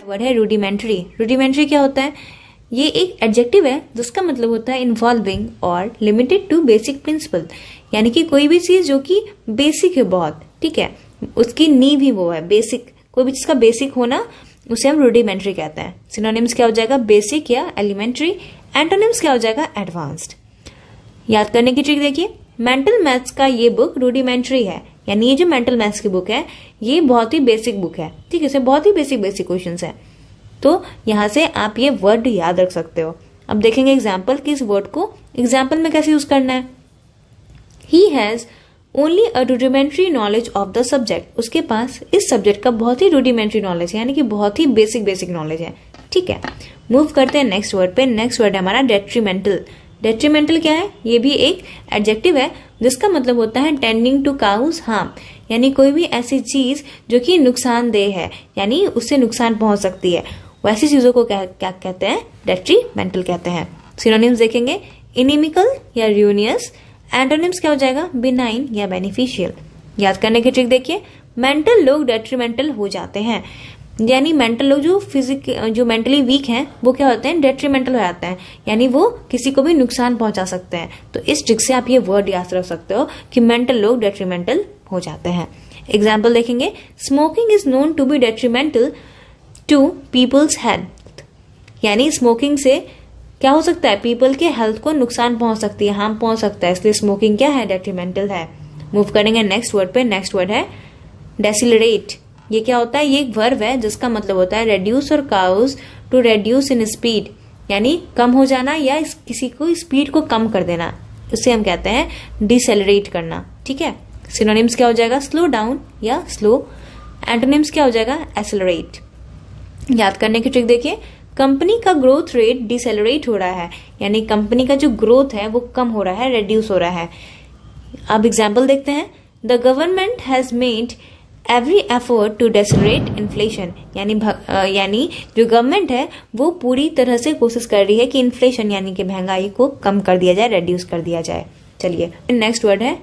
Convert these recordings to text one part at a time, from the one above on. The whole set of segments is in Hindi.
वर्ड है रूडिमेंट्री। रूडिमेंट्री क्या होता है? ये एक एडजेक्टिव है जिसका मतलब होता है इन्वॉल्विंग और लिमिटेड टू बेसिक प्रिंसिपल, यानी कि कोई भी चीज जो कि बेसिक है बहुत, ठीक है, उसकी नींव ही वो है बेसिक, कोई भी चीज का बेसिक होना उसे हम रूडिमेंट्री कहते हैं। सिनोनिम्स क्या हो जाएगा? बेसिक या एलिमेंट्री। एंटोनिम्स क्या हो जाएगा? एडवांस्ड। याद करने की ट्रिक देखिए, मेंटल मैथ्स का ये बुक रूडिमेंट्री है, यानी ये जो मेंटल मैथ्स की बुक है ये बहुत ही बेसिक बुक है, ठीक है, इसमें बहुत ही बेसिक क्वेश्चंस है। तो यहां से आप ये वर्ड याद रख सकते हो। अब देखेंगे एग्जाम्पल कि इस वर्ड को एग्जाम्पल में कैसे यूज करना है। He has only a rudimentary knowledge of the subject, उसके पास इस सब्जेक्ट का बहुत ही रूडिमेंट्री नॉलेज है, यानी कि बहुत ही बेसिक नॉलेज है, ठीक है। मूव करते हैं नेक्स्ट वर्ड पे। नेक्स्ट वर्ड है हमारा डेट्रीमेंटल। डेट्रीमेंटल क्या है? ये भी एक एडजेक्टिव है जिसका मतलब होता है टेंडिंग टू काउज हार्म, यानी कोई भी ऐसी चीज जो कि नुकसानदेह है, यानी उससे नुकसान पहुंच सकती है, वैसी चीजों को क्या कहते हैं? डेट्रीमेंटल कहते हैं। सिनोनिम्स देखेंगे, इनिमिकल या र्यूनियस। एंटोनिम्स क्या हो जाएगा? बिनाइन या बेनिफिशियल। याद करने की ट्रिक देखिए, मेंटल लोग डेट्रीमेंटल हो जाते हैं, यानी मेंटल लोग जो मेंटली वीक हैं वो क्या होते हैं? डेट्रीमेंटल हो जाते हैं, यानी वो किसी को भी नुकसान पहुंचा सकते हैं। तो इस ट्रिक से आप ये वर्ड याद रख सकते हो कि मेंटल लोग डेट्रीमेंटल हो जाते हैं। एग्जाम्पल देखेंगे, smoking is known to be detrimental to people's health, यानी स्मोकिंग से क्या हो सकता है? पीपल के हेल्थ को नुकसान पहुंच सकती है, हार्म पहुंच सकता है, इसलिए स्मोकिंग क्या है? डेट्रीमेंटल है। मूव करेंगे नेक्स्ट वर्ड पे। नेक्स्ट वर्ड है डेसिलरेट। ये क्या होता है? ये एक वर्ब है जिसका मतलब होता है रेड्यूस और cause to reduce in speed, यानी कम हो जाना या किसी को स्पीड को कम कर देना, उसे हम कहते हैं डिसेलरेट करना, ठीक है। सिनोनिम्स क्या हो जाएगा? स्लो डाउन या स्लो। एंटोनिम्स क्या हो जाएगा? एक्सेलरेट। याद करने की ट्रिक देखिए, कंपनी का ग्रोथ रेट डिसेलरेट हो रहा है, यानी कंपनी का जो ग्रोथ है वो कम हो रहा है, रेड्यूस हो रहा है। अब एग्जाम्पल देखते हैं, the government has made every effort to decelerate inflation, यानी जो गवर्नमेंट है वो पूरी तरह से कोशिश कर रही है कि इन्फ्लेशन यानी कि महंगाई को कम कर दिया जाए, रेड्यूस कर दिया जाए। चलिए नेक्स्ट वर्ड है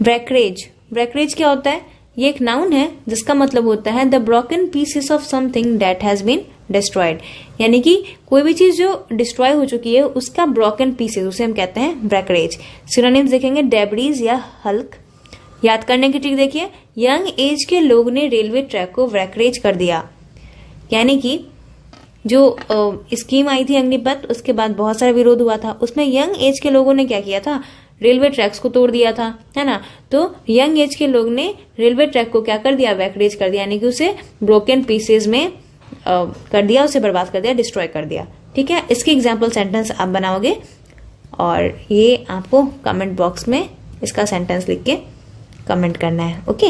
ब्रेकरेज। ब्रेकरेज क्या होता है? ये एक नाउन है जिसका मतलब होता है the broken pieces of something that has been destroyed, यानी कि कोई भी चीज जो डिस्ट्रॉय हो चुकी है उसका ब्रोकन पीसेस, उसे हम कहते हैं ब्रेकरेज। सिनोनिम्स देखेंगे, डेब्रीज या हल्क। याद करने की ट्रिक देखिए, यंग एज के लोग ने रेलवे ट्रैक को ब्रेकरेज कर दिया, यानी कि जो स्कीम आई थी अग्निपथ, उसके बाद बहुत सारा विरोध हुआ था, उसमें यंग एज के लोगों ने क्या किया था? रेलवे ट्रैक्स को तोड़ दिया था, है ना। तो यंग एज के लोग ने रेलवे ट्रैक को क्या कर दिया? ब्रेकरेज कर दिया, यानी कि उसे ब्रोकन पीसेज में कर दिया, उसे बर्बाद कर दिया, डिस्ट्रॉय कर दिया, ठीक है। इसके एग्जाम्पल सेंटेंस आप बनाओगे और ये आपको कमेंट बॉक्स में इसका सेंटेंस लिख के कमेंट करना है, ओके।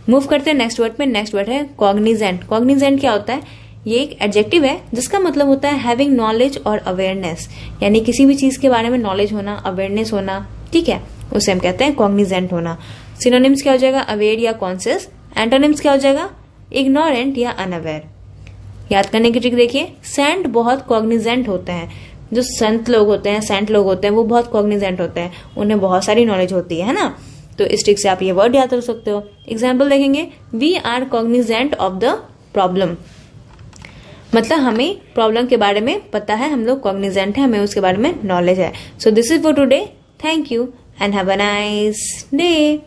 मूव करते हैं नेक्स्ट वर्ड पे। नेक्स्ट वर्ड है कॉग्निजेंट। कॉग्निजेंट क्या होता है? ये एक एडजेक्टिव है जिसका मतलब होता है हैविंग नॉलेज और अवेयरनेस, यानी किसी भी चीज के बारे में नॉलेज होना, अवेयरनेस होना, ठीक है, उसे हम कहते हैं कॉग्निजेंट होना। सिनोनिम्स क्या हो जाएगा? अवेयर या कॉन्शियस। एंटोनिम्स क्या हो जाएगा? इग्नोरेंट या अनअवेयर। याद करने की ट्रिक देखिए, सेंट बहुत कॉग्निजेंट होते हैं, जो संत लोग होते हैं, सेंट लोग होते हैं, वो बहुत कॉग्निजेंट होते हैं, उन्हें बहुत सारी नॉलेज होती है ना। तो इस ट्रिक से आप ये वर्ड याद रख सकते हो। एग्जाम्पल देखेंगे, we are cognizant of the problem, मतलब हमें प्रॉब्लम के बारे में पता है, हम लोग कॉग्निजेंट है, हमें उसके बारे में नॉलेज है। So this is for today, thank you and have a nice day.